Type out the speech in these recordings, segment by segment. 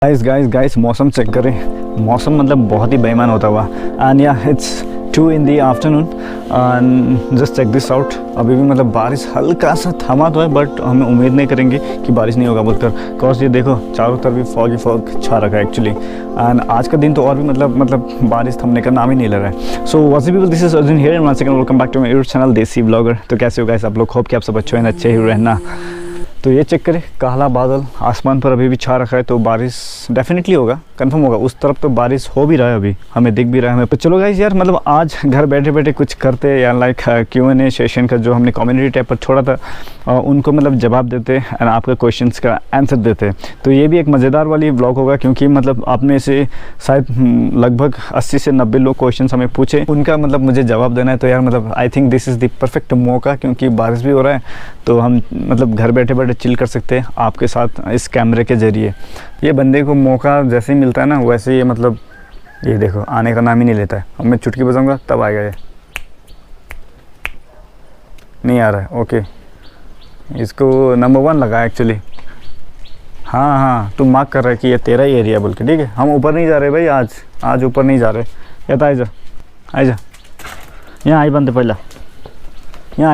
Guys मौसम check करें। मौसम मतलब बहुत ही बेईमान होता हुआ। एंड या it's 2 in the afternoon and just check this out. अभी भी मतलब बारिश हल्का सा थमा तो है, बट हम उम्मीद नहीं करेंगे कि बारिश नहीं होगा बोलकर, बिकॉज ये देखो चारों तरफ भी फॉग छा रखा है एक्चुअली। एंड आज का दिन तो और भी मतलब बारिश थमने का नाम ही नहीं ले रहा है। So what's up people, this is Arjun here and once again welcome back to my YouTube channel Desi Blogger. तो कैसे हो गाइस आप लोग? होप कि आप सब अच्छे हैं, अच्छे ही रहना। तो ये चेक करें, काला बादल आसमान पर अभी भी छा रखा है, तो बारिश डेफिनेटली होगा, कंफर्म होगा। उस तरफ तो बारिश हो भी रहा है, अभी हमें दिख भी रहा है हमें। तो चलो गाइस यार, मतलब आज घर बैठे बैठे कुछ करते या लाइक Q&A सेशन का जो हमने कम्युनिटी टैब पर छोड़ा था, उनको मतलब जवाब देते एंड आपके क्वेश्चंस का आंसर देते। तो ये भी एक मज़ेदार वाली व्लॉग होगा, क्योंकि मतलब आप में से शायद लगभग 80 से 90 लोग क्वेश्चंस हमें पूछे, उनका मतलब मुझे जवाब देना है। तो यार मतलब I think this is the perfect मौका, क्योंकि बारिश भी हो रहा है, तो हम मतलब घर बैठे बैठे चिल कर सकते हैं आपके साथ इस कैमरे के ज़रिए। ये बंदे को मौका जैसे ही मिलता है ना, वैसे ये मतलब ये देखो आने का नाम ही नहीं लेता है। अब मैं चुटकी बजाऊंगा तब आएगा। ये नहीं आ रहा है, ओके। इसको नंबर 1 लगा एक्चुअली। हाँ तू मार्क कर रहा है कि ये तेरा ही एरिया बोल के, ठीक है। हम ऊपर नहीं जा रहे भाई, आज ऊपर नहीं जा रहे। या तो आ जा यहाँ आई बन, पहला यहाँ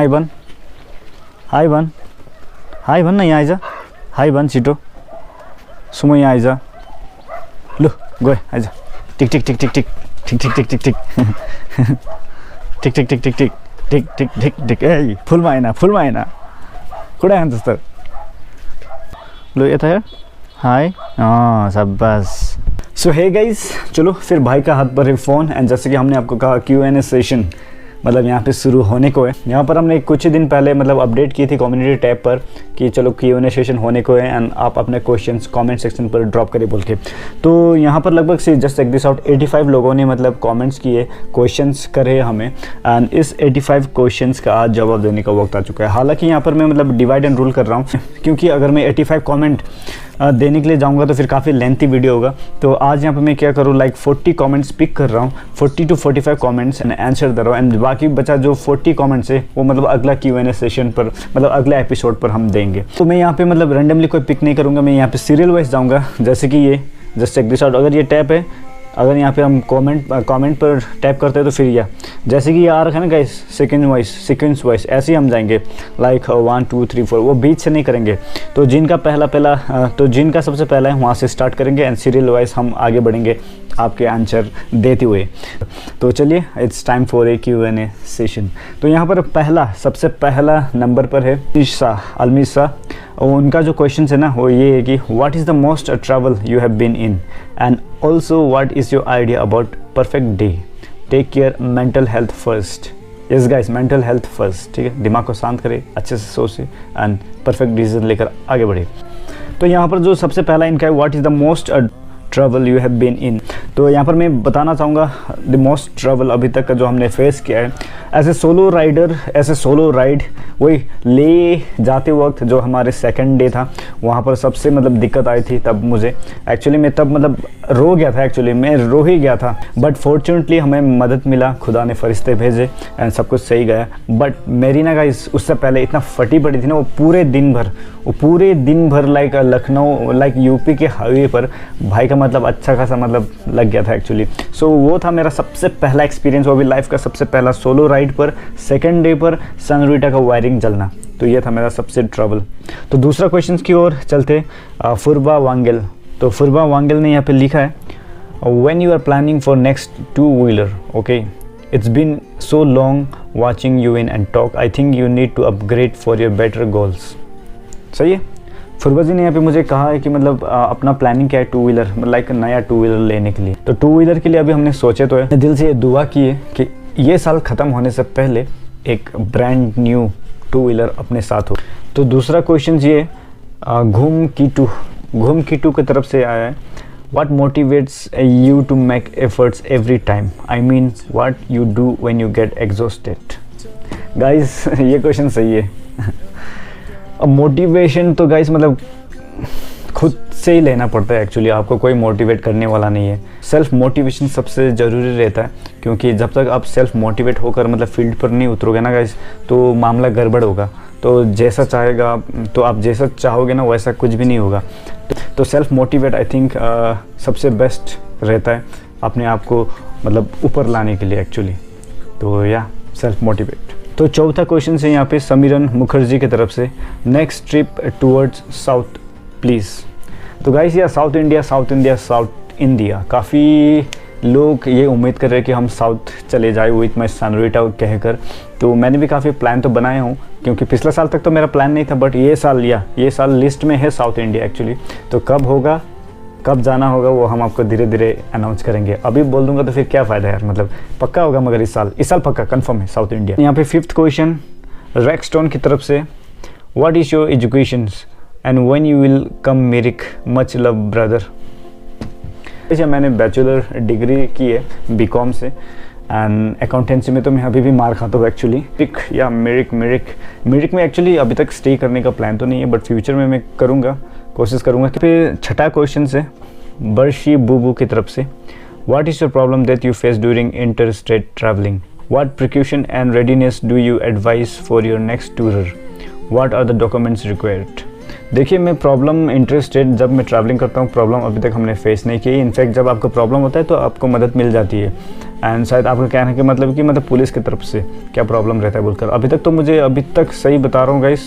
आई बन ना, यहाँ आइज हाई बन छिटो सुमो, यहाँ आइज लु गए आइज। टिक टिक टिक टिक टिक टिक टिक टिक टिक टिक टिक टिक टिक टिक टिक टिक टिक टिक टिक ए फुलमा आएन कुठे आहे तर लो येत आहे हाय शाबाश। सो हे गाइस, चलो फिर भाई का हाथ पर है फ़ोन। एंड जैसे कि हमने आपको कहा Q&A सेशन मतलब यहाँ पे शुरू होने को है। यहाँ पर हमने कुछ ही दिन पहले मतलब अपडेट की थी कम्युनिटी टैब पर कि चलो Q&A सेशन होने को है एंड आप अपने क्वेश्चंस कमेंट सेक्शन पर ड्रॉप करें बोल के। तो यहाँ पर लगभग से जस्ट चेक दिस आउट 85 लोगों ने मतलब कमेंट्स किए, क्वेश्चंस करे हमें, एंड इस 85 क्वेश्चंस का आज जवाब देने का वक्त आ चुका है। हालाँकि यहाँ पर मैं मतलब डिवाइड एंड रूल कर रहा हूँ, क्योंकि अगर मैं 85 कॉमेंट देने के लिए जाऊंगा तो फिर काफ़ी लेंथी वीडियो होगा। तो आज यहाँ पे मैं क्या करूँ, लाइक 40 कमेंट्स पिक कर रहा हूँ, 40 to 45 कमेंट्स एंड आंसर दे रहा हूँ। एंड बाकी बचा जो 40 कमेंट्स है वो मतलब अगला Q&A सेशन पर मतलब अगले एपिसोड पर हम देंगे। तो मैं यहाँ पे मतलब रैंडमली कोई पिक नहीं करूँगा, मैं यहाँ पे सीरियल वाइज जाऊँगा। जैसे कि ये जस्ट चेक दिस आउट, अगर ये टैप है, अगर यहाँ पे हम कमेंट पर टैप करते हैं तो फिर यह जैसे कि ये आ रखा है ना गाइस, सीक्वेंस वाइज ऐसे ही हम जाएंगे, लाइक 1 2 3 4, वो बीच से नहीं करेंगे। तो जिनका सबसे पहला है वहाँ से स्टार्ट करेंगे एंड सीरियल वाइज हम आगे बढ़ेंगे आपके आंसर देते हुए। तो चलिए, it's time for a Q&A session. तो यहाँ पर सबसे पहला नंबर पर है अलमिसा। और उनका जो क्वेश्चन है ना वो ये है कि what is the most travel you have been in and also what is your idea about perfect day, take care, mental health first. Yes guys, mental health first, ठीक है। दिमाग को शांत करें, अच्छे से सोचे एंड परफेक्ट डिसीजन लेकर आगे बढ़े। तो यहाँ पर जो सबसे पहला इनका है, what is the most travel you have been in. तो यहाँ पर मैं बताना चाहूँगा द मोस्ट ट्रैवल अभी तक का जो हमने फेस किया है एज ए सोलो राइड, वही ले जाते वक्त जो हमारे सेकंड डे था, वहाँ पर सबसे मतलब दिक्कत आई थी। तब मुझे एक्चुअली मैं तब मतलब रो गया था, एक्चुअली मैं रो ही गया था, बट फॉर्चुनेटली हमें मदद मिला, खुदा ने फरिश्ते भेजे एंड सब कुछ सही गया। बट मेरी ना गाइस उससे पहले इतना फटी पड़ी थी ना, वो पूरे दिन भर लाइक लखनऊ लाइक यूपी के हाईवे पर भाई का मतलब अच्छा खासा मतलब लग गया था एक्चुअली। सो वो था मेरा सबसे पहला एक्सपीरियंस, वो भी लाइफ का सबसे पहला सोलो राइड पर सेकंड डे पर सनरूटा का वायरिंग जलना। तो ये था मेरा सबसे ट्रबल। तो दूसरा क्वेश्चन की ओर चलते, फुरबा वांगल। तो फुरबा वांगल ने यहाँ पे लिखा है, when you are planning for next 2 wheeler, okay, it's been so long watching you in and talk, I think you need to upgrade for your better goals. सही है। फुरबा जी ने यहाँ पे मुझे कहा है कि मतलब अपना प्लानिंग क्या है 2 व्हीलर, मतलब लाइक नया 2 व्हीलर लेने के लिए। तो 2 व्हीलर के लिए अभी हमने सोचे तो है, दिल से ये दुआ की है कि ये साल ख़त्म होने से पहले एक ब्रांड न्यू 2 व्हीलर अपने साथ हो। तो दूसरा क्वेश्चन ये घूम कीटू की तरफ से आया है, what motivates you to make efforts every time, I mean what you do when you get exhausted. Guys ये क्वेश्चन सही है। अब मोटिवेशन तो गाइस मतलब खुद से ही लेना पड़ता है एक्चुअली, आपको कोई मोटिवेट करने वाला नहीं है। सेल्फ मोटिवेशन सबसे ज़रूरी रहता है, क्योंकि जब तक आप सेल्फ मोटिवेट होकर मतलब फील्ड पर नहीं उतरोगे ना गाइस, तो मामला गड़बड़ होगा। तो जैसा चाहेगा, तो आप जैसा चाहोगे ना वैसा कुछ भी नहीं होगा। तो सेल्फ मोटिवेट आई थिंक सबसे बेस्ट रहता है अपने आप को मतलब ऊपर लाने के लिए एक्चुअली। तो या सेल्फ मोटिवेट। तो चौथा क्वेश्चन है यहाँ पे समीरन मुखर्जी की तरफ से, next trip towards south please. तो गाइस या साउथ इंडिया काफ़ी लोग ये उम्मीद कर रहे हैं कि हम साउथ चले जाए विथ माई सनराइटा कहकर। तो मैंने भी काफ़ी प्लान तो बनाए हूँ, क्योंकि पिछला साल तक तो मेरा प्लान नहीं था, बट ये साल लिस्ट में है साउथ इंडिया एक्चुअली। तो कब होगा, कब जाना होगा वो हम आपको धीरे धीरे अनाउंस करेंगे। अभी बोल दूंगा तो फिर क्या फ़ायदा यार, मतलब पक्का होगा, मगर इस साल पक्का कंफर्म है साउथ इंडिया। यहाँ पे 5th क्वेश्चन रैकस्टोन की तरफ से, what is your education and when you will come मेरिक, much love brother. अच्छा, मैंने बैचलर डिग्री की है बीकॉम से, एंड अकाउंटेंसी में तो मैं अभी भी मार खाता हूँ एक्चुअली। या मेरिक में एक्चुअली अभी तक स्टे करने का प्लान तो नहीं है, बट फ्यूचर में मैं कोशिश करूँगा। फिर छठा क्वेश्चन है बर्शी बूबू की तरफ से, what is your problem that you face during inter state traveling, what precaution and readiness do you advise for your next tourer, what are the documents required. देखिए, मैं प्रॉब्लम इंटरेस्टेड जब मैं ट्रैवलिंग करता हूँ, प्रॉब्लम अभी तक हमने face नहीं की। इनफैक्ट जब आपको प्रॉब्लम होता है तो आपको मदद मिल जाती है, एंड शायद आपका कहने के मतलब पुलिस की तरफ से क्या प्रॉब्लम रहता है बोलकर। अभी तक सही बता रहा हूँ गाइस,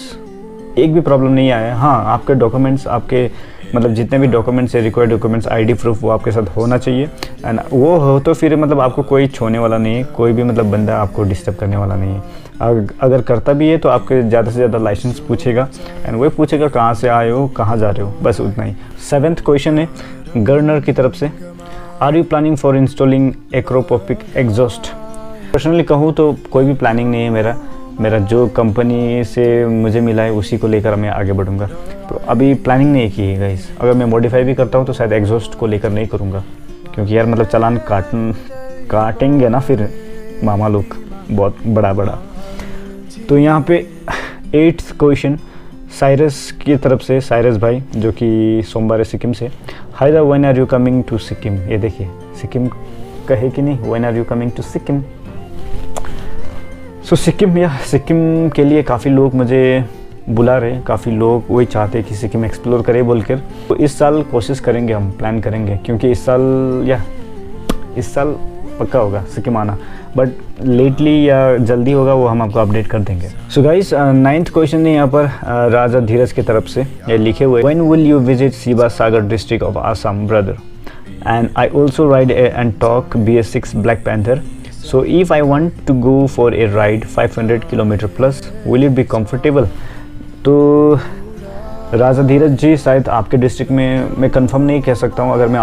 एक भी प्रॉब्लम नहीं आया है। हाँ, आपके डॉक्यूमेंट्स, आपके मतलब जितने भी डॉक्यूमेंट्स है, रिक्वायर्ड डॉक्यूमेंट्स, आईडी प्रूफ, वो आपके साथ होना चाहिए। एंड वो हो तो फिर मतलब आपको कोई छोड़ने वाला नहीं है, कोई भी मतलब बंदा आपको डिस्टर्ब करने वाला नहीं है। अगर करता भी है तो आपके ज़्यादा से ज़्यादा लाइसेंस पूछेगा, एंड वो पूछेगा कहाँ से आए हो, कहाँ जा रहे हो, बस उतना ही। 7th क्वेश्चन है गर्नर की तरफ से, are you planning for installing Akrapovic exhaust. Personally कहूँ तो कोई भी प्लानिंग नहीं है मेरा जो कंपनी से मुझे मिला है उसी को लेकर मैं आगे बढ़ूँगा। तो अभी प्लानिंग नहीं की है गाइस। अगर मैं मॉडिफाई भी करता हूँ तो शायद एग्जॉस्ट को लेकर नहीं करूँगा, क्योंकि यार मतलब चालान काटेंगे ना फिर मामा लोग बहुत बड़ा। तो यहाँ पे 8th क्वेश्चन साइरस की तरफ से, साइरस भाई जो कि सोमवार सिक्किम से, hi the when are you coming to Sikkim. ये देखिए सिक्किम कहे कि नहीं, when are you coming to Sikkim. So Sikkim के लिए काफ़ी लोग मुझे बुला रहे हैं, काफ़ी लोग वही चाहते हैं कि सिक्किम एक्सप्लोर करें बोलकर। तो इस साल कोशिश करेंगे, हम प्लान करेंगे, क्योंकि इस साल पक्का होगा सिक्किम आना, बट लेटली या जल्दी होगा वो हम आपको अपडेट कर देंगे। सो गाइस 9th क्वेश्चन है यहाँ पर राजा धीरज की तरफ से, ये लिखे हुए, when will you visit Shiva Sagar district of Assam brother, and I also ride and talk BS6 black panther, so if I want to go for a ride 500 km plus, will it be comfortable। तो राजा धीरज जी शायद आपके district में, मैं confirm नहीं कह सकता हूँ, अगर मैं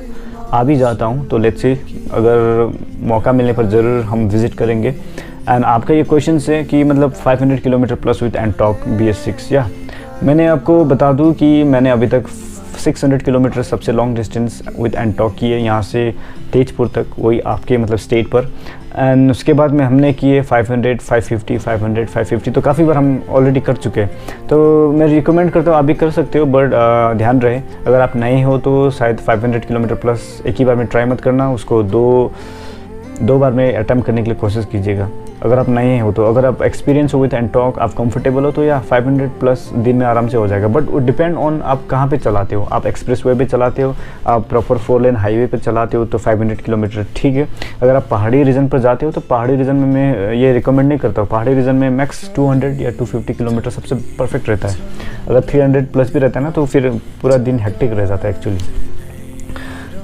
आ भी जाता हूँ तो लेट्स सी, अगर मौका मिलने पर ज़रूर हम विज़िट करेंगे। एंड आपका ये क्वेश्चन है कि मतलब 500 किलोमीटर प्लस विथ एंटॉक BS6, या मैंने आपको बता दूँ कि मैंने अभी तक 600 किलोमीटर सबसे लॉन्ग डिस्टेंस विद एंटॉक की है, यहाँ से तेजपुर तक, वही आपके मतलब स्टेट पर। एंड उसके बाद में हमने किए 500, 550, 500, 550, तो काफ़ी बार हम ऑलरेडी कर चुके हैं। तो मैं रिकमेंड करता हूँ आप भी कर सकते हो, बट ध्यान रहे अगर आप नए हो तो शायद 500 किलोमीटर प्लस एक ही बार में ट्राई मत करना, उसको दो बार में अटैम्प्ट करने के लिए कोशिश कीजिएगा अगर आप नए हो तो। अगर आप एक्सपीरियंस हो विथ एंटॉक, आप कंफर्टेबल हो तो या 500 प्लस दिन में आराम से हो जाएगा। बट वो डिपेंड ऑन आप कहाँ पे चलाते हो, आप एक्सप्रेस वे पे चलाते हो, आप प्रॉपर 4 लेन हाईवे पे चलाते हो तो 500 किलोमीटर ठीक है। अगर आप पहाड़ी रीजन पर जाते हो तो पहाड़ी रीजन में मैं ये रिकमेंड नहीं करता हूँ, पहाड़ी रीजन में मैक्स 200 या 250 किलोमीटर सबसे परफेक्ट रहता है। अगर 300 प्लस भी रहता है ना तो फिर पूरा दिन हेक्टिक रह जाता है एक्चुअली।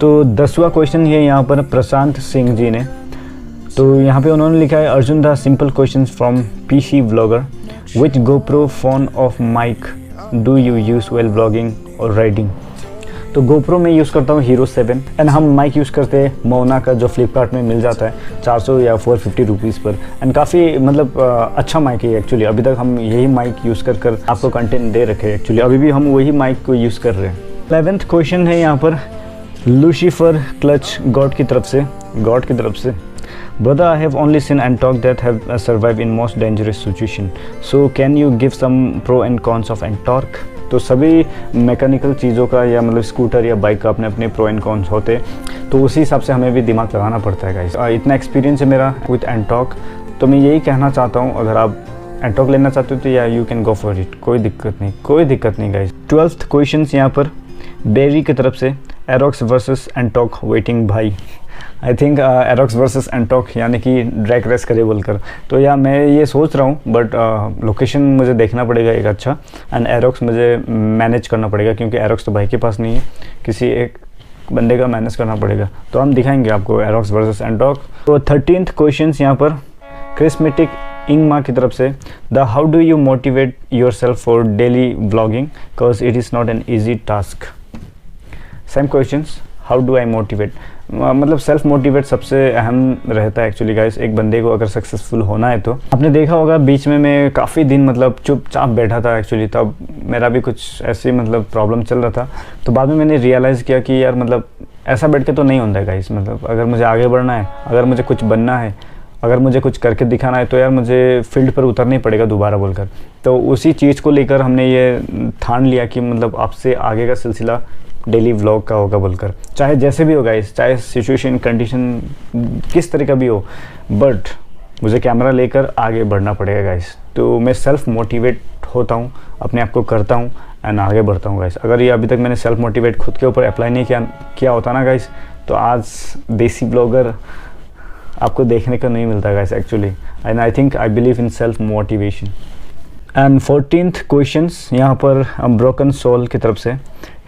तो 10वां क्वेश्चन है यहाँ पर प्रशांत सिंह जी ने, तो यहाँ पे उन्होंने लिखा है, Arjun the simple question from PC vlogger, which GoPro phone of mic do you use well vlogging और राइडिंग। तो GoPro में यूज़ करता हूँ Hero 7, एंड हम माइक यूज़ करते हैं मोना का, जो फ्लिपकार्ट में मिल जाता है 400 या 450 रुपीज़ पर, एंड काफ़ी मतलब अच्छा माइक है एक्चुअली। अभी तक हम यही माइक यूज़ कर आपको कंटेंट दे रखे हैं एक्चुअली, अभी भी हम वही माइक को यूज़ कर रहे हैं। 11th क्वेश्चन है यहाँ पर लूसीफर क्लच गॉड की तरफ से, Brother, I have only seen Antok that have survived in most dangerous situation. So can you give some pro and cons of Antok? तो सभी मैकेनिकल चीज़ों का या मतलब स्कूटर या बाइक का अपने अपने प्रो एंड कॉन्स होते हैं, तो उसी हिसाब से हमें भी दिमाग लगाना पड़ता है गाइस। इतना एक्सपीरियंस है मेरा विथ एंटॉक, तो मैं यही कहना चाहता हूँ, अगर आप एंटॉक लेना चाहते हो तो या you can go for it, कोई दिक्कत नहीं गाइस। 12th क्वेश्चन यहाँ पर बेरी की तरफ से, एरोक्स वर्सेस एंटॉक वेटिंग भाई। आई थिंक एरोक्स वर्सेस एंटॉक यानी कि ड्रैग रेस करे बोलकर, तो या मैं ये सोच रहा हूँ, बट लोकेशन मुझे देखना पड़ेगा एक अच्छा, एंड एरोक्स मुझे मैनेज करना पड़ेगा क्योंकि एरोक्स तो भाई के पास नहीं है, किसी एक बंदे का मैनेज करना पड़ेगा। तो हम दिखाएंगे आपको एरोक्स वर्सेस एंटॉक। तो 13th क्वेश्चन यहाँ पर क्रिस्मेटिक इंगमा की तरफ से, the how do you motivate your self for daily vlogging because it is not an easy task. Same questions, how do I motivate, मतलब सेल्फ मोटिवेट सबसे अहम रहता है एक्चुअली गाइस। एक बंदे को अगर सक्सेसफुल होना है तो आपने देखा होगा बीच में मैं काफ़ी दिन मतलब चुपचाप बैठा था एक्चुअली, तब मेरा भी कुछ ऐसी मतलब प्रॉब्लम चल रहा था। तो बाद में मैंने रियलाइज़ किया कि यार मतलब ऐसा बैठ के तो नहीं होता है गाइस, मतलब अगर मुझे आगे बढ़ना है, अगर मुझे कुछ बनना है, अगर मुझे कुछ करके दिखाना है तो यार मुझे फील्ड पर उतरना ही पड़ेगा दोबारा बोलकर। तो उसी चीज़ को लेकर हमने ये ठान लिया कि मतलब आपसे आगे का सिलसिला डेली व्लॉग का होगा बोलकर, चाहे जैसे भी हो गाइस, चाहे सिचुएशन कंडीशन किस तरह का भी हो, बट मुझे कैमरा लेकर आगे बढ़ना पड़ेगा गाइस। तो मैं सेल्फ मोटिवेट होता हूँ, अपने आप को करता हूँ एंड आगे बढ़ता हूँ गाइस। अगर ये अभी तक मैंने सेल्फ मोटिवेट खुद के ऊपर अप्लाई नहीं किया होता ना गाइस, तो आज देसी ब्लॉगर आपको देखने को नहीं मिलता guys actually. And I think I believe in self motivation. And 14th questions यहाँ पर ब्रोकन सोल की तरफ से,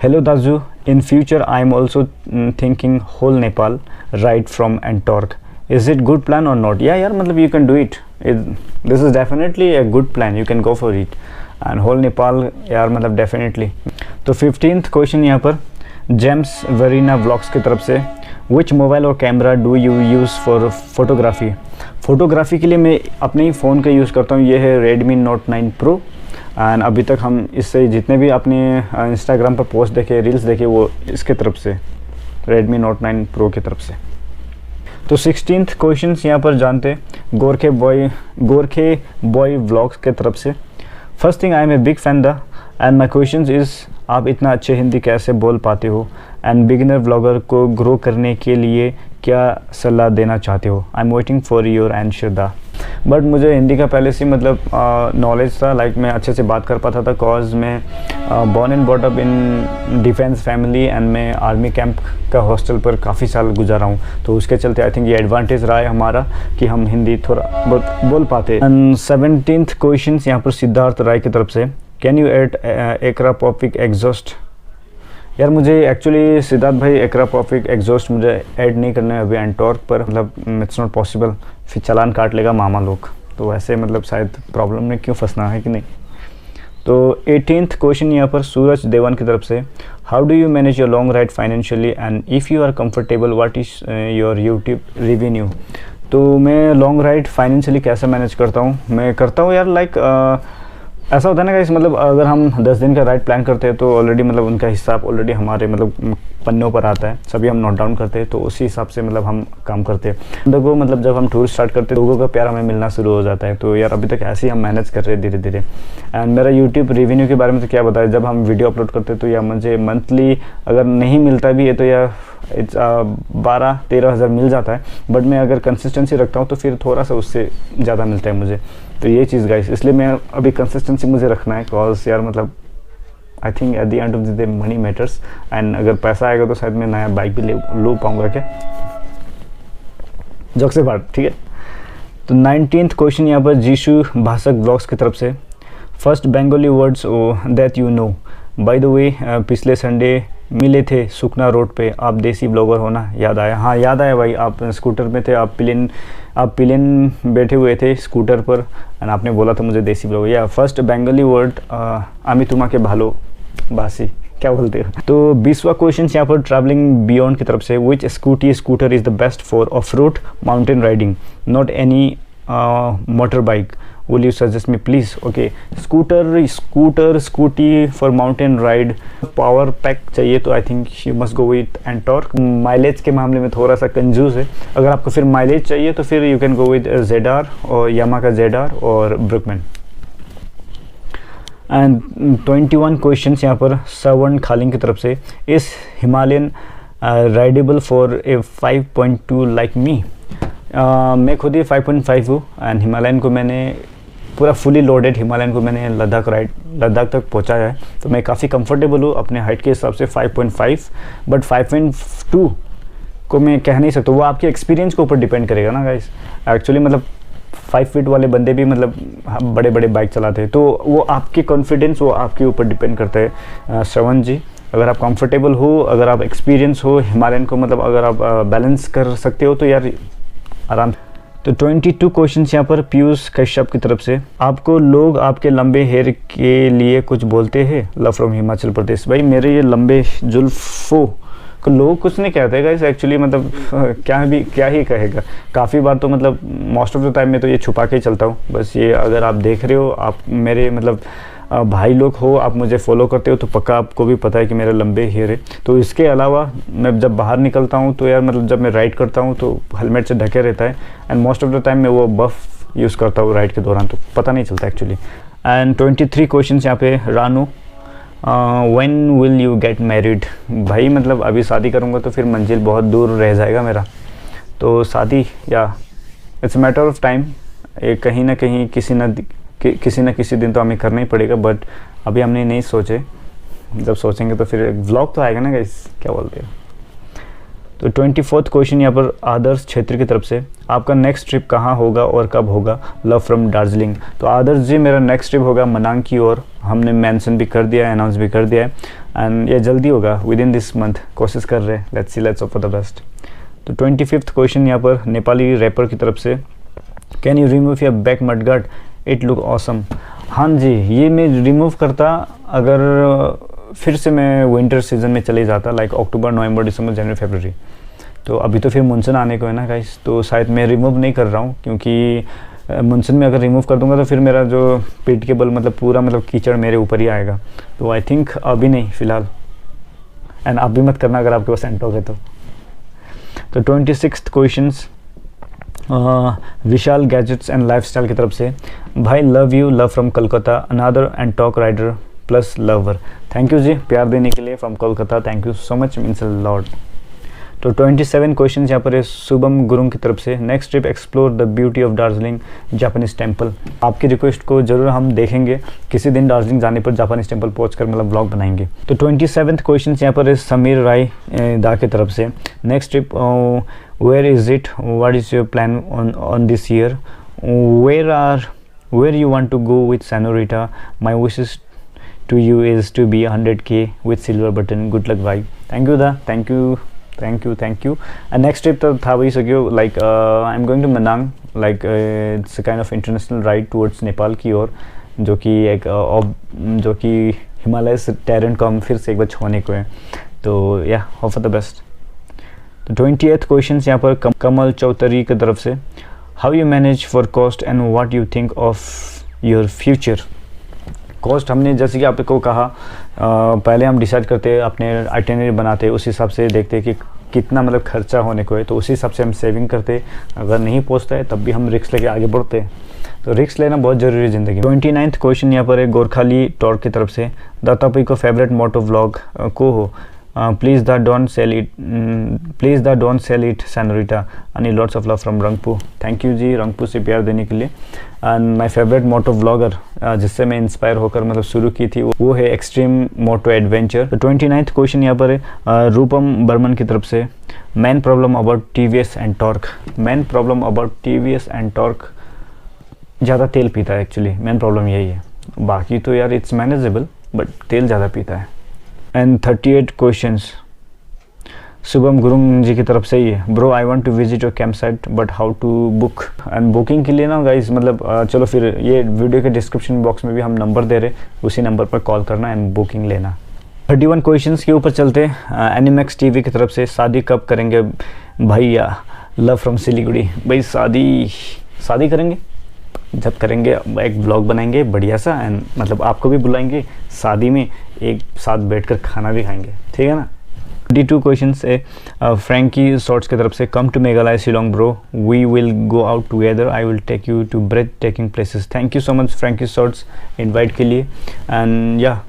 हेलो दाजू, in future I am also thinking whole Nepal ride from Ntorq, is it good plan or not. या यार मतलब you can do it, this is definitely a good plan, you can go for it and whole Nepal यार मतलब definitely. तो 15th question यहाँ पर James वेरिना blogs की तरफ से, विच मोबाइल और camera do you use for photography. Photography के लिए मैं अपने ही फ़ोन का यूज़ करता हूँ, ये है Redmi Note 9 Pro एंड अभी तक हम इससे जितने भी अपने इंस्टाग्राम पर पोस्ट देखे, रील्स देखे, वो इसके तरफ से Redmi Note 9 Pro की तरफ से। तो 16th क्वेश्चंस यहाँ पर जानते, गोरखे बॉय व्लॉग्स के तरफ से, first thing I am a big fan the and my question is, आप इतना अच्छे हिंदी कैसे बोल पाते हो एंड बिगिनर व्लॉगर को ग्रो करने के लिए क्या सलाह देना चाहते हो। I am waiting for your answer the. But मुझे हिंदी का पहले से मतलब नॉलेज था, लाइक मैं अच्छे से बात कर पाता था कॉज मैं born and bought up in defence family and मैं आर्मी कैंप का हॉस्टल पर काफ़ी साल गुजारा हूँ। तो उसके चलते आई थिंक ये एडवांटेज रहा है हमारा कि हम हिंदी थोड़ा बहुत बोल पाते। एंड 17th क्वेश्चन यहाँ पर सिद्धार्थ राय की तरफ से, can you add Akrapovic exhaust. यार मुझे एक्चुअली सिद्धार्थ भाई एक्रापोविक एग्जॉस्ट मुझे ऐड नहीं करना है अभी एंटॉर्क पर, मतलब इट्स नॉट पॉसिबल, फिर चालान काट लेगा मामा लोग, तो वैसे मतलब शायद प्रॉब्लम में क्यों फंसना है कि नहीं। तो 18th क्वेश्चन यहाँ पर सूरज देवन की तरफ से, how do you manage your long ride financially and if you are comfortable what is your YouTube revenue. तो मैं लॉन्ग राइड फाइनेंशियली कैसे मैनेज करता हूँ, मैं करता हूँ यार लाइक ऐसा होता है ना गाइस, मतलब अगर हम 10 दिन का राइड प्लान करते हैं तो ऑलरेडी मतलब उनका हिसाब ऑलरेडी हमारे मतलब पन्नों पर आता है, सभी हम नोट डाउन करते हैं, तो उसी हिसाब से मतलब हम काम करते हैं। देखो मतलब जब हम टूर स्टार्ट करते हैं लोगों का प्यार हमें मिलना शुरू हो जाता है। तो यार अभी तक ऐसे ही हम मैनेज कर रहे हैं धीरे धीरे। एंड मेरा यूट्यूब रेवेन्यू के बारे में तो क्या बताया, जब हम वीडियो अपलोड करते हैं तो या मुझे मंथली अगर नहीं मिलता भी है तो या 12-13 हज़ार मिल जाता है, बट मैं अगर कंसिस्टेंसी रखता हूँ तो फिर थोड़ा सा उससे ज़्यादा मिलता है मुझे। तो ये चीज़ गाइस, इसलिए मैं अभी कंसिस्टेंसी मुझे रखना है कॉज यार मतलब I think at the end of the day money matters and अगर पैसा आएगा तो शायद मैं नया बाइक भी ले पाऊँगा क्या, जोक से बात, ठीक है। तो 19th क्वेश्चन यहाँ पर जीशु भाषक ब्लॉग्स की तरफ से, first Bengali words that you know, by the way पिछले संडे मिले थे सुखना रोड पे, आप देसी ब्लॉगर हो ना, याद आया। हाँ याद आया भाई, आप स्कूटर में थे, आप प्लेन बैठे हुए थे स्कूटर पर एंड आपने बोला था मुझे देसी ब्लॉगर। या फर्स्ट बंगाली वर्ड आमी तुम्हाके भालो बासी, क्या बोलते हो। तो 20वां क्वेश्चन यहाँ पर ट्रैवलिंग बियॉन्ड की तरफ से, which scooter is the best for off road mountain riding, not any motorbike, will you suggest me please। okay, Scooty for mountain ride, power pack चाहिए तो I think you must go with Ntorq. Mileage के मामले में थोड़ा सा कंजूस है, अगर आपको फिर माइलेज चाहिए तो फिर you can go with ZR और यामा का ZR और ब्रुकमैन। एंड 21 क्वेश्चन यहाँ पर श्रवण खालिंग की तरफ से, is Himalayan rideable for a 5.2 like me. मैं खुद ही 5.5 हूँ एंड हिमालयन को मैंने पूरा फुली लोडेड हिमालयन को मैंने लद्दाख तक पहुंचाया है, तो मैं काफ़ी कंफर्टेबल हूँ अपने हाइट के हिसाब से 5.5, बट 5.2 को मैं कह नहीं सकता, वो आपके एक्सपीरियंस के ऊपर डिपेंड करेगा ना गाइस। एक्चुअली मतलब 5 फीट वाले बंदे भी मतलब बड़े बड़े बाइक चलाते हैं, तो वो आपके कॉन्फिडेंस वो आपके ऊपर डिपेंड करता है। श्रवण जी, अगर आप कंफर्टेबल हो, अगर आप एक्सपीरियंस हो हिमालयन को, मतलब अगर आप बैलेंस कर सकते हो तो यार आराम। तो 22 क्वेश्चंस यहाँ पर पीयूष कश्यप की तरफ से। आपको लोग आपके लंबे हेयर के लिए कुछ बोलते हैं? Love from Himachal Pradesh. भाई मेरे ये लंबे जुल्फों को लोग कुछ नहीं कहते गाइस, एक्चुअली मतलब क्या ही कहेगा। काफ़ी बार तो मतलब मोस्ट ऑफ द टाइम में तो ये छुपा के ही चलता हूँ। बस ये अगर आप देख रहे हो, आप मेरे मतलब भाई लोग हो, आप मुझे फॉलो करते हो, तो पक्का आपको भी पता है कि मेरे लंबे हेयर है। तो इसके अलावा मैं जब बाहर निकलता हूँ तो यार मतलब जब मैं राइड करता हूँ तो हेलमेट से ढके रहता है, and most of the time मैं वो बफ यूज़ करता हूँ राइड के दौरान, तो पता नहीं चलता एक्चुअली। एंड 23 क्वेश्चन यहाँ पे Ranu, when will you get married? भाई मतलब अभी शादी करूँगा तो फिर मंजिल बहुत दूर रह जाएगा मेरा, तो शादी या इट्स मैटर ऑफ टाइम, कहीं ना कहीं किसी न किसी दिन तो हमें करना ही पड़ेगा, बट अभी हमने नहीं सोचे, जब सोचेंगे तो फिर व्लॉग तो आएगा ना गाइस, क्या बोलते हो। तो 24th क्वेश्चन यहाँ पर आदर्श क्षेत्र की तरफ से। आपका नेक्स्ट ट्रिप कहाँ होगा और कब होगा? Love from Darjeeling. तो आदर्श जी, मेरा नेक्स्ट ट्रिप होगा मनांग की ओर, हमने मेंशन भी कर दिया है, अनाउंस भी कर दिया है, एंड ये जल्दी होगा विद इन दिस मंथ, कोशिश कर रहे हैं, let's hope for the best. तो 25th क्वेश्चन यहाँ पर नेपाली रैपर की तरफ से। Can you remove your back mudguard, it look awesome. हाँ जी, ये मैं रिमूव करता अगर फिर से मैं विंटर सीजन में चले जाता, लाइक अक्टूबर, नवंबर, दिसंबर, जनवरी, फरवरी। तो अभी तो फिर मानसून आने को है ना गाइस, तो शायद मैं रिमूव नहीं कर रहा हूँ, क्योंकि मानसून में अगर रिमूव कर दूंगा तो फिर मेरा जो पीठ के बल मतलब पूरा मतलब कीचड़ मेरे ऊपर ही आएगा, तो आई थिंक अभी नहीं फ़िलहाल। एंड आप भी मत करना अगर आपके पास एंटॉक है तो। 26th questions Vishal gadgets and lifestyle की तरफ से। भाई love you, love from Kolkata, another Ntorq rider plus lover. Thank you जी प्यार देने के लिए from Kolkata, thank you so much, means a lot. तो 27 क्वेश्चन यहाँ पर है शुभम गुरुंग की तरफ से। Next trip explore the beauty of Darjeeling Japanese temple. आपकी रिक्वेस्ट को जरूर हम देखेंगे, किसी दिन दार्जिलिंग जाने पर जापानीज टेम्पल पहुंचकर मतलब व्लॉग बनाएंगे। तो 27th क्वेश्चन यहाँ पर है समीर राय दा की तरफ से। Next trip where is it, what is your plan on this year, where you want to go with Senorita, my wishes to you is to be 100K with silver button. Good luck भाई। Thank you दा, thank you. And next trip तो था वही सकियो, like I am going to Manang, like it's a kind of international ride towards Nepal की ओर, जो कि हिमालय से टेरेन को हम फिर से एक बार छूने को है, तो या होप फॉर द बेस्ट। तो 28th क्वेश्चन यहाँ पर कमल चौधरी की तरफ से। How you manage for cost and what you think of your future? Cost हमने जैसे कि आपको कहा, पहले हम डिसाइड करते हैं, अपने आइटिनरी बनाते हैं, उस हिसाब से देखते हैं कि कितना मतलब खर्चा होने को है, तो उसी हिसाब से हम सेविंग करते हैं। अगर नहीं पहुंचता है तब भी हम रिस्क लेके आगे बढ़ते हैं, तो रिस्क लेना बहुत ज़रूरी है ज़िंदगी में। 29th क्वेश्चन यहाँ पर है गोरखाली टॉर्क की तरफ से। द तपाईँको फेवरेट मोटो व्लॉग को हो? Please the don't sell it senorita, अनि lots of love from Rangpo. Thank you जी रंगपू से प्यार देने के लिए। And my favourite moto vlogger जिससे मैं इंस्पायर होकर मतलब शुरू की थी वो है एक्सट्रीम मोटो एडवेंचर। तो 29th क्वेश्चन यहाँ पर है रूपम बर्मन की तरफ से। Main problem about TVS and torque. Main problem about TVS and torque, ज़्यादा तेल पीता है एक्चुअली, मेन प्रॉब्लम यही है, बाकी तो यार इट्स मैनेजेबल, बट तेल ज़्यादा पीता है। एंड 38 क्वेश्चंस शुभम गुरुंग जी की तरफ से ही है। Bro I want to visit your camp site but how to book? And booking के लिए ना गाइस मतलब चलो फिर ये वीडियो के डिस्क्रिप्शन बॉक्स में भी हम नंबर दे रहे, उसी नंबर पर कॉल करना एंड बुकिंग लेना। 31 क्वेश्चंस के ऊपर चलते हैं। एनिमैक्स टीवी की तरफ से। शादी कब करेंगे भैया? Love from Siliguri. भाई शादी करेंगे, जब करेंगे एक ब्लॉग बनाएंगे बढ़िया सा, एंड मतलब आपको भी बुलाएंगे शादी में, एक साथ बैठकर खाना भी खाएंगे, ठीक है ना। 22 क्वेश्चन है फ्रैंकी शॉर्ट्स की तरफ से। Come to Meghalaya Shillong bro, we will go out together, I will take you to breathtaking places. Thank you so much Frankie Shorts invite के लिए, एंड या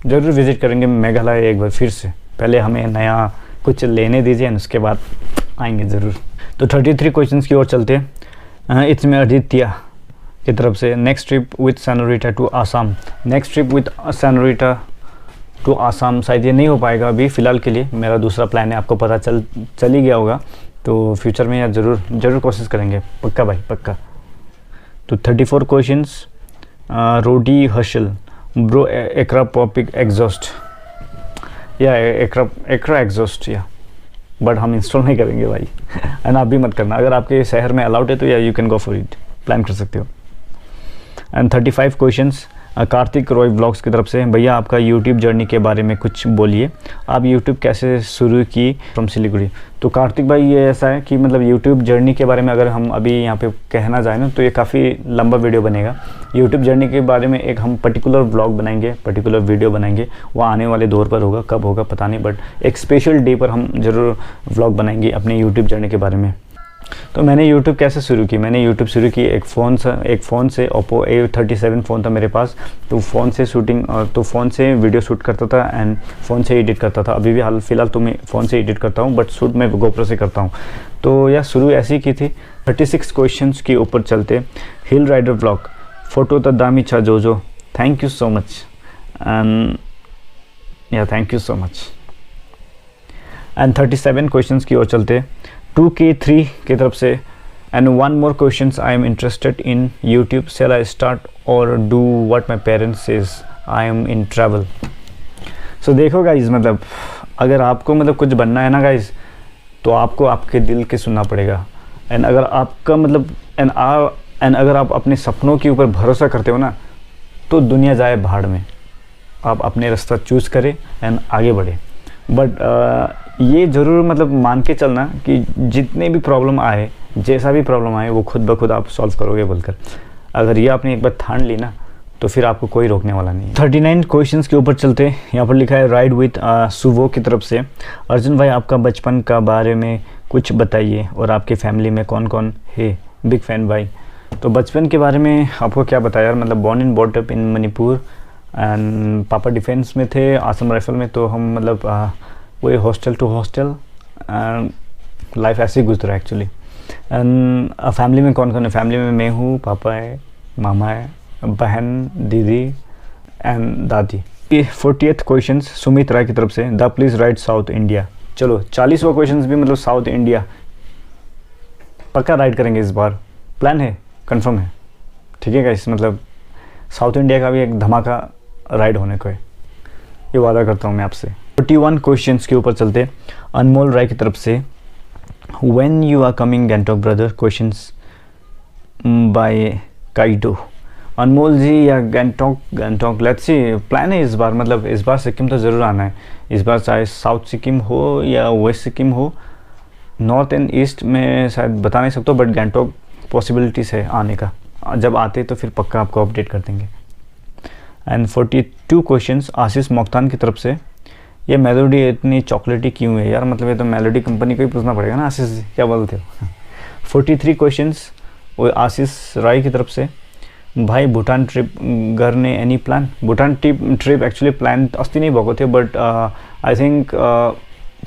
ज़रूर विजिट करेंगे मेघालय एक बार फिर से। पहले हमें नया कुछ लेने दीजिए, उसके बाद आएंगे ज़रूर। तो 33 क्वेश्चन की ओर चलते हैं। इट्स में आदित्य की तरफ से, next trip with Senorita to Assam. Next trip with Senorita to Assam शायद ये नहीं हो पाएगा अभी फ़िलहाल के लिए, मेरा दूसरा प्लान है, आपको पता चल ही गया होगा। तो फ्यूचर में यार ज़रूर कोशिश करेंगे, पक्का भाई पक्का। तो 34 क्वेश्चंस, रोडी हर्षल ब्रो एकरा पॉपिक एग्जॉस्ट या एकरा एग्जॉस्ट या, बट हम इंस्टॉल नहीं करेंगे भाई एंड आप भी मत करना, अगर आपके शहर में अलाउड है तो या you can go for it, plan कर सकते हो। And 35 questions, Kartik Roy blogs की तरफ से, भैया आपका यूट्यूब जर्नी के बारे में कुछ बोलिए, आप यूट्यूब कैसे शुरू की फ्रॉम सिलीगुड़ी। तो कार्तिक भाई ये ऐसा है कि मतलब यूट्यूब जर्नी के बारे में अगर हम अभी यहाँ पे कहना जाए ना तो ये काफ़ी लंबा वीडियो बनेगा। यूट्यूब जर्नी के बारे में एक हम पर्टिकुलर ब्लॉग बनाएंगे, पर्टिकुलर वीडियो बनाएंगे, वो आने वाले दौर पर होगा, कब होगा पता नहीं, बट एक स्पेशल डे पर हम ज़रूर व्लॉग बनाएंगे अपने यूट्यूब जर्नी के बारे में। तो मैंने यूट्यूब कैसे शुरू की, मैंने यूट्यूब शुरू की एक फ़ोन से ओप्पो A37 फ़ोन था मेरे पास, तो फ़ोन से शूटिंग, तो फ़ोन से वीडियो शूट करता था एंड फ़ोन से एडिट करता था। अभी भी हाल फिलहाल तो मैं फ़ोन से एडिट करता हूँ, बट शूट मैं गोप्रो से करता हूँ। तो यह शुरू ऐसी की थी। 36 क्वेश्चंस के ऊपर चलते, हिल राइडर ब्लॉग, फ़ोटो तो दामी छा जो thank you so much and yeah thank you so much. And 37 questions की ओर चलते, 2K3 की तरफ से, and one more questions, I am interested in YouTube, shall I start or do what my parents says, I am in travel. So देखो guys, मतलब अगर आपको मतलब कुछ बनना है ना गाइज, तो आपको आपके दिल के सुनना पड़ेगा। एंड अगर आपका मतलब एंड अगर आप अपने सपनों के ऊपर भरोसा करते हो ना, तो दुनिया जाए भाड़ में, आप अपने रास्ता चूज़ करें एंड आगे बढ़े। बट ये ज़रूर मतलब मान के चलना कि जितने भी प्रॉब्लम आए, जैसा भी प्रॉब्लम आए, वो खुद ब खुद आप सॉल्व करोगे बोलकर। अगर ये आपने एक बार ठान ली ना, तो फिर आपको कोई रोकने वाला नहीं है। 39 क्वेश्चंस के ऊपर चलते, यहाँ पर लिखा है राइड विथ सुवो की तरफ से, अर्जुन भाई आपका बचपन का बारे में कुछ बताइए और आपके फैमिली में कौन कौन है, बिग फैन भाई। तो बचपन के बारे में आपको क्या बताया यार, मतलब born and bought up in Manipur and पापा डिफेंस में थे, आसम राइफल में, तो हम मतलब वही hostel to hostel and life ऐसे ही गुजरा एक्चुअली। एंड फैमिली में कौन कौन है, फैमिली में मैं हूँ, पापा है, मामा है, बहन, दीदी एंड दादी। ये 40th क्वेश्चन सुमित राय की तरफ से, the please write south India. चलो 40वां क्वेश्चन भी मतलब साउथ इंडिया पक्का राइड करेंगे इस बार, प्लान है, कंफर्म है, ठीक है गाइस। मतलब साउथ इंडिया का भी एक धमाका राइड होने को है, ये वादा करता हूँ मैं आपसे। 41 क्वेश्चंस के ऊपर चलते, अनमोल राय की तरफ से, when you are coming Gangtok brother, questions by काइडो। अनमोल जी या गैंगटॉक लेट्स सी, प्लान है इस बार, मतलब इस बार सिक्किम तो ज़रूर आना है इस बार, चाहे साउथ सिक्किम हो या वेस्ट सिक्किम हो, नॉर्थ एंड ईस्ट में शायद बता नहीं सकता, बट गैंगटॉक पॉसिबिलिटीज़ है आने का, जब आते तो फिर पक्का आपको अपडेट कर देंगे। एंड 42 क्वेश्चंस आशीष मोक्तान की तरफ से, ये मेलोडी इतनी चॉकलेटी क्यों है यार, मतलब ये तो मेलोडी कंपनी को ही पूछना पड़ेगा ना आशीष जी, क्या बोलते हो। 43 क्वेश्चंस वो आशीष राय की तरफ से, भाई भूटान ट्रिप गर्ने any plan. Bhutan trip actually plan अस्ति नहीं भएको थियो, बट आई थिंक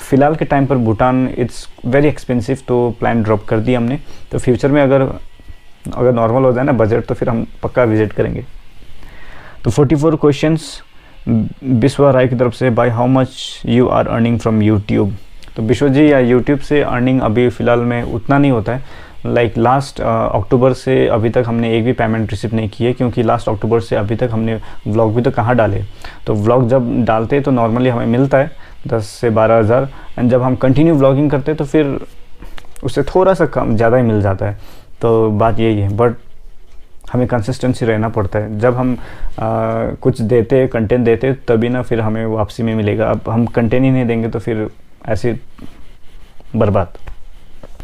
फ़िलहाल के टाइम पर भूटान इट्स वेरी एक्सपेंसिव, तो प्लान ड्रॉप कर दिया हमने। तो फ्यूचर में अगर नॉर्मल हो जाए ना बजट, तो फिर हम पक्का विजिट करेंगे। तो 44 क्वेश्चंस विश्वा राय की तरफ से, by how much you are earning from YouTube. तो विश्व जी या यूट्यूब से अर्निंग अभी फ़िलहाल में उतना नहीं होता है, लाइक लास्ट अक्टूबर से अभी तक हमने एक भी पेमेंट रिसीव नहीं की है, क्योंकि लास्ट अक्टूबर से अभी तक हमने व्लॉग भी तो कहाँ डाले। तो व्लॉग जब डालते तो नॉर्मली हमें मिलता है 10 से 12 हज़ार, एंड जब हम कंटिन्यू व्लॉगिंग करते तो फिर उससे थोड़ा सा कम ज़्यादा ही मिल जाता है। तो बात यही है, बट हमें कंसिस्टेंसी रहना पड़ता है। जब हम कुछ देते, कंटेंट देते, तभी ना फिर हमें वापसी में मिलेगा। अब हम कंटेंट ही नहीं देंगे तो फिर ऐसे बर्बाद।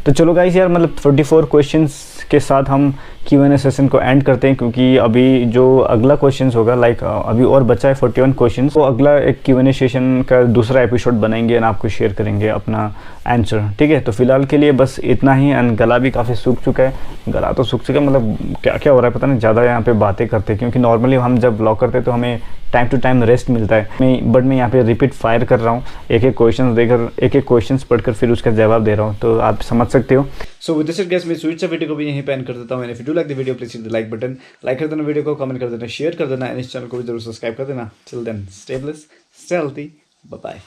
तो चलो गाइस यार, मतलब 44 क्वेश्चंस के साथ हम Q&A सेशन को एंड करते हैं, क्योंकि अभी जो अगला क्वेश्चंस होगा, लाइक अभी और बचा है 41 क्वेश्चंस, तो अगला एक Q&A सेशन का दूसरा एपिसोड बनाएंगे और आपको शेयर करेंगे अपना आंसर, ठीक है। तो फिलहाल के लिए बस इतना ही। एंड गला भी काफ़ी सूख चुका है, गला तो सूख चुका है, मतलब क्या क्या हो रहा है पता नहीं, ज़्यादा यहाँ पे बातें करते हैं, क्योंकि नॉर्मली हम जब ब्लॉग करते हैं तो हमें टाइम टू टाइम रेस्ट मिलता है, बट मैं यहाँ पे रिपीट फायर कर रहा हूँ, एक एक क्वेश्चन देकर, एक एक क्वेश्चन पढ़कर फिर उसका जवाब दे रहा हूँ, तो आप समझ सकते हो। So with this it guys, मैं स्वीट सा वीडियो को भी यहीं पे एंड कर देता हूँ। If you do like the video please hit the like button, like कर देना वीडियो को, कमेंट कर देना, शेयर कर देना, एंड इस चैनल को भी जरूर सब्सक्राइब कर देना। Till then stay blessed, stay healthy, bye bye.